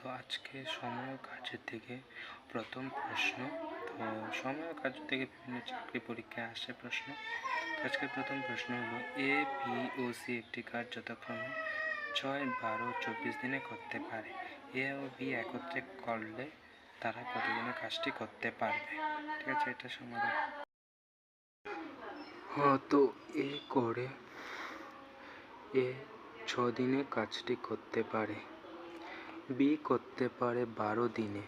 তো আজকে সময় ও কাজের থেকে প্রথম প্রশ্ন। তো সময় ও কাজ থেকে বিভিন্ন চাকরি পরীক্ষায় আসে প্রশ্ন। আজকের প্রথম প্রশ্ন হলো এ, বি ও সি একটি কাজ যথাক্রমে 6, 12, 24 দিনে করতে পারে। এ ও বি একত্রে করলে তারা কতদিনে কাজটি করতে পারবে? ঠিক আছে, এটা সমাধান। তো এ করে 6 দিনে কাজটি করতে পারে, বি করতে পারে 12 দিনে,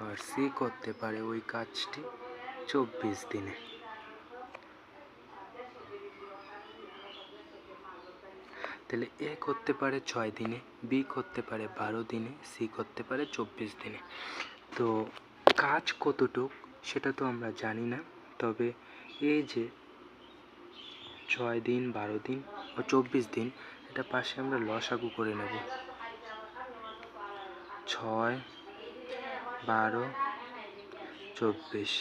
আর সি করতে পারে ওই কাজটি 24 দিনে। তাহলে এ করতে পারে 6 দিনে, বি করতে পারে 12 দিনে, সি করতে পারে 24 দিনে। তো কাজ কতটুক সেটা তো আমরা জানি না, তবে এই যে 6 দিন, 12 দিন ও 24 দিন, এটা পাশে আমরা লসাগু করে নেব। 6, 12, 24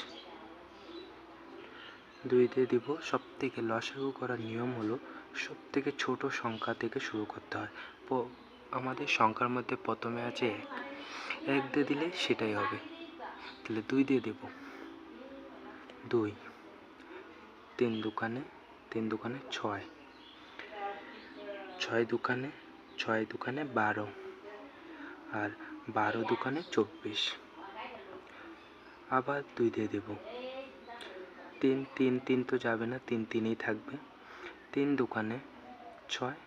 2 দিয়ে দিব। সব থেকে লসাগু করার নিয়ম হলো সব থেকে ছোট সংখ্যা থেকে শুরু করতে হয়। আমাদের সংখ্যার মধ্যে প্রথমে আছে 1 দিয়ে দিলে সেটাই হবে। তাহলে 2 দিয়ে দেব, 2, 3 দুকানে 6, 6 দুকানে 12, আর 12 দুকানে 24। আবার 2 দিয়ে দেব, 3 তো যাবে না, 3ই থাকবে। 3 দুকানে 6,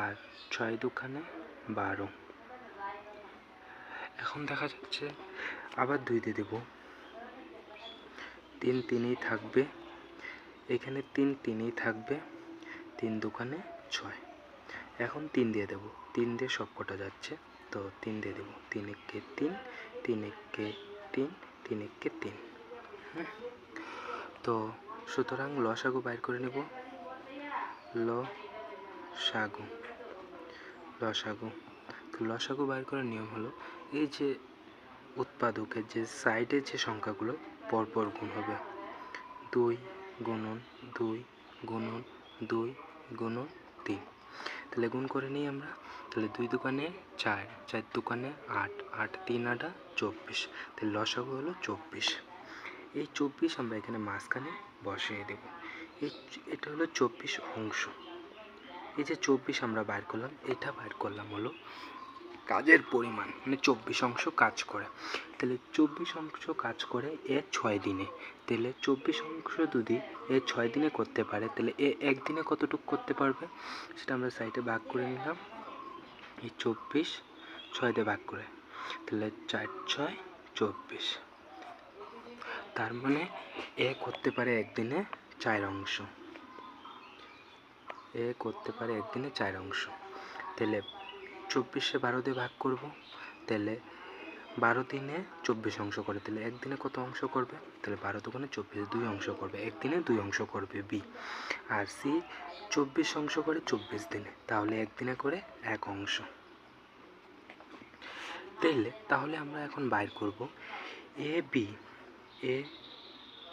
আর 6 দুকানে 12। এখন দেখা যাচ্ছে আবার 2 দিয়ে দেব, 3ই থাকবে, এখানে 3ই থাকবে, 3 দুকানে 6। এখন 3 দিয়ে দেব, 3 দিয়ে সব কটা যাচ্ছে, তো 3 দিয়ে দেব। 3 একে 3, 3 একে 3, 3 একে 3। তো সুতরাং লসাগু বাইর করে নেব। লসাগু বাইর করার নিয়ম হলো এই যে উৎপাদকের যে সাইডে যে সংখ্যাগুলো পরপর গুণ হবে। 2 গুণন 2 গুণন 2 গুণন 3। তাহলে গুণ করে নিই আমরা। তাহলে 2 দুকানে 4, 4 দুকানে 8, 8 3 8 24। তাহলে লসাগু হলো 24। এই 24 আমরা এখানে মাঝখানে বসিয়ে দেব। এটা হলো 24 অংশ। এই যে 24 আমরা বাইর করলাম, এটা বাইর করলাম হলো কাজের পরিমাণ, মানে 24 অংশ কাজ করে। তাহলে 24 অংশ কাজ করে এ 6 দিনে। তাহলে 24 অংশ যদি এ 6 দিনে করতে পারে, তাহলে এ একদিনে কতটুকু করতে পারবে সেটা আমরা সাইডে ভাগ করে নিলাম। এই 24 6 দিয়ে ভাগ করে, তাহলে 4 6 24। তার মানে এ করতে পারে একদিনে 4 অংশ। এ করতে পারে একদিনে 4 অংশ। তাহলে 24 12 দিয়ে ভাগ করব, তাহলে 12 দিনে 24 অংশ করে, তাহলে একদিনে কত অংশ করবে? তাহলে 12 দুগুণে 24, 2 অংশ করবে, একদিনে 2 অংশ করবে বি। আর সি 24 অংশ করে 24 দিনে, তাহলে একদিনে করে 1 অংশ। তাহলে আমরা এখন বাইর করব A B, A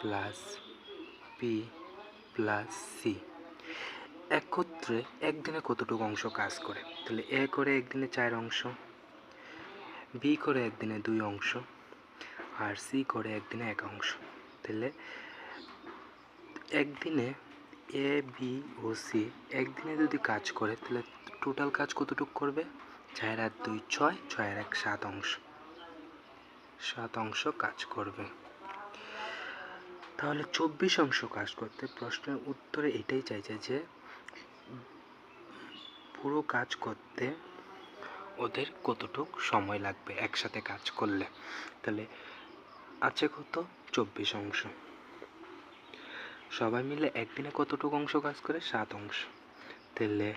plus B plus C একত্রে একদিনে কতটুকু অংশ কাজ করে। তাহলে এ করে একদিনে 4 অংশ, বি করে একদিনে 2 অংশ, আর সি করে একদিনে 1 অংশ। তাহলে একদিনে এ বি ও সি একদিনে যদি কাজ করে, তাহলে টোটাল কাজ কতটুকু করবে? 4 আর 2 6, 6 আর 1 7 অংশ, 7 অংশ কাজ করবে। তাহলে 24 অংশ কাজ করতে প্রশ্নের উত্তরে এটাই চাইছে যে পুরো কাজ করতে ওদের কতটুকু সময় লাগবে একসাথে কাজ করলে। তাহলে আছে কত? 24 অংশ। সবাই মিলে একদিনে কতটুকু অংশ কাজ করে? 7 অংশ। তাহলে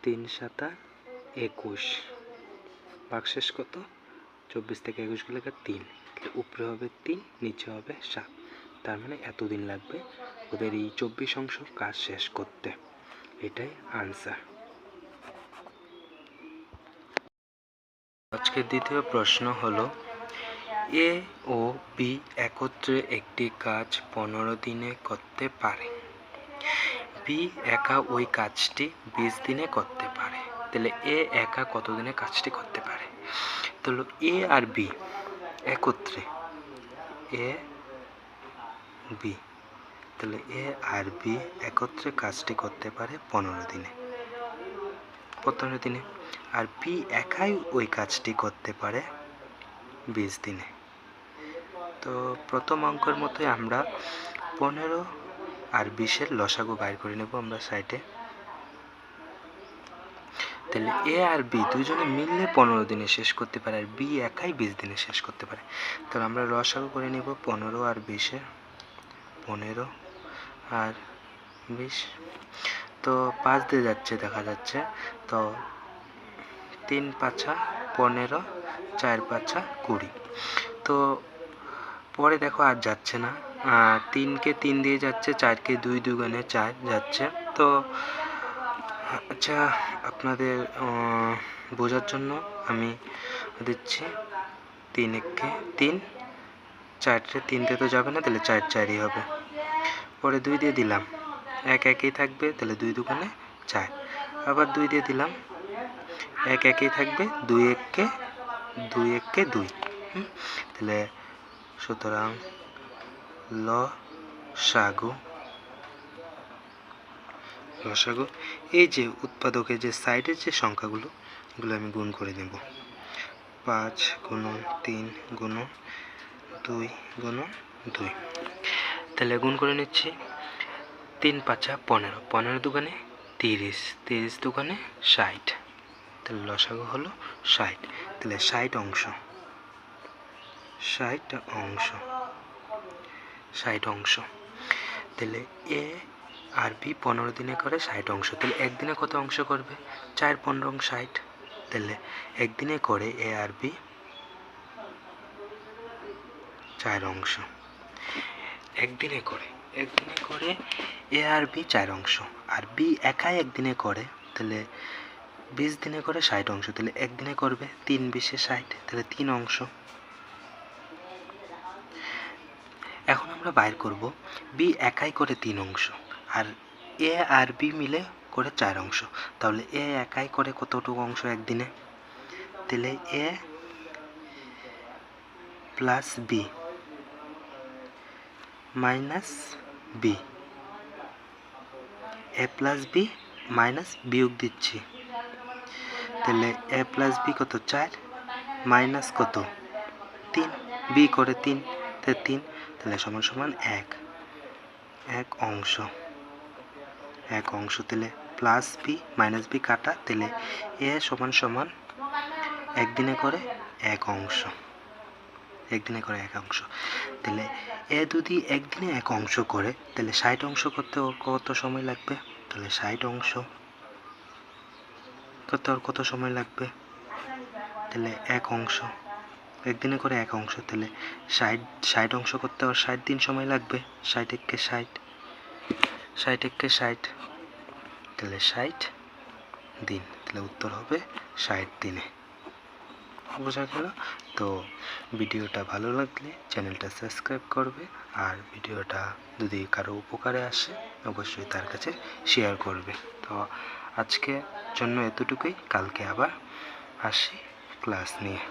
3 7 21, ভাগশেষ কত? 24 থেকে 21 গেলে 3, তাহলে উপরে হবে 3, নিচে হবে 7। তার মানে এতদিন লাগবে ওদের এই 24 অংশ কাজ শেষ করতে। এটাই আনসার। আজকের দ্বিতীয় প্রশ্ন হলো এ ও বি একত্রে একটি কাজ 15 দিনে করতে পারে, বি একা ওই কাজটি 20 দিনে করতে পারে। তাহলে এ একা কত দিনে কাজটি করতে পারে? তাহলে এ আর বি একত্রে, এ বি, তাহলে এ আর বি একত্রে কাজটি করতে পারে 15 দিনে, আর বি একাই ওই কাজটি করতে পারে 20 দিনে। তো প্রথম অঙ্কের মতোই আমরা 15 আর 20-এর লসাগু বাইর করে নেব আমরা সাইডে। তাহলে এ আর বি দুজনে মিললে 15 দিনে শেষ করতে পারে, আর বি একাই 20 দিনে শেষ করতে পারে। তাহলে আমরা লসাগু করে নেব 15 আর 20-এর, 15 আর 20। তো 5 দিয়ে যাচ্ছে, দেখা যাচ্ছে। তো 3 5 15, 4 5 20। তো পরে দেখো আর যাচ্ছে না, 3-কে 3 দিয়ে যাচ্ছে, 4-কে 2 দুগুণে 4 যাচ্ছে। তো আচ্ছা, আপনাদের বোঝার জন্য আমি দিচ্ছি 3 1-কে 3, 4-রে 3 দিয়ে তো যাবে না, তাহলে 4 4ই হবে। পরে 2 দিয়ে দিলাম, 1 একই থাকবে, তাহলে 2 দুগুণে 4। আবার 2 দিয়ে দিলাম, 1 একই থাকবে, 2 1-কে 2, তাহলে সুতরাং লসাগু এই যে উৎপাদকের যে সাইডের যে সংখ্যাগুলো, এগুলো আমি গুণ করে নেব। 5 গুণন 3 গুণন 2 গুণন 2, তাহলে গুণ করে নিচ্ছি। 3 5 15, 15 দুগুণে 30, 30 দুগুণে 60, তাহলে লসাগু হলো 60। তাহলে 60 অংশ। তাহলে এ আর বি 15 দিনে করে 60 অংশ। তাহলে একদিনে কত অংশ করবে? 4 15 60। তাহলে একদিনে করে এ আর বি 4 অংশ। একদিনে করে এ আর বি 4 অংশ, আর বি একাই একদিনে করে, তাহলে 20 দিনে করে 60 অংশ। তাহলে একদিনে করবে 3 20-এ 60, তাহলে 3 অংশ। এখন আমরা বাইর করব বি একাই করে 3 অংশ, আর এ আর বি মিলে করে 4 অংশ। তাহলে এ একাই করে কতটুকু অংশ একদিনে? তাহলে এ প্লাস বি মাইনাস বি, এ প্লাস বি মাইনাস বিয়োগ দিচ্ছি। তাহলে এ প্লাস বি কত? 4 মাইনাস কত? 3, বি করে 3, তাহলে 3, তাহলে সমান সমান 1 অংশ। তাহলে প্লাস বি মাইনাস বি কাটা, তাহলে এ সমান সমান একদিনে করে 1 অংশ। তাহলে এ যদি একদিনে 1 অংশ করে, তাহলে 60 অংশ করতে ওর কত সময় লাগবে? তাহলে 60 অংশ করতে ওর কত সময় লাগবে? তাহলে 1 অংশ, একদিনে করে 1 অংশ, তাহলে 60 অংশ করতে ওর 60 দিন সময় লাগবে। 60 1-কে 60, তাহলে 60 দিন। তাহলে উত্তর হবে 60 দিনে। বোঝা গেল? তো ভিডিওটা ভালো লাগলে চ্যানেলটা সাবস্ক্রাইব করবে, আর ভিডিওটা যদি কারো উপকারে আসে অবশ্যই তার কাছে শেয়ার করবে। তো আজকের জন্য এতটুকুই, কালকে আবার আসি ক্লাস নিয়ে।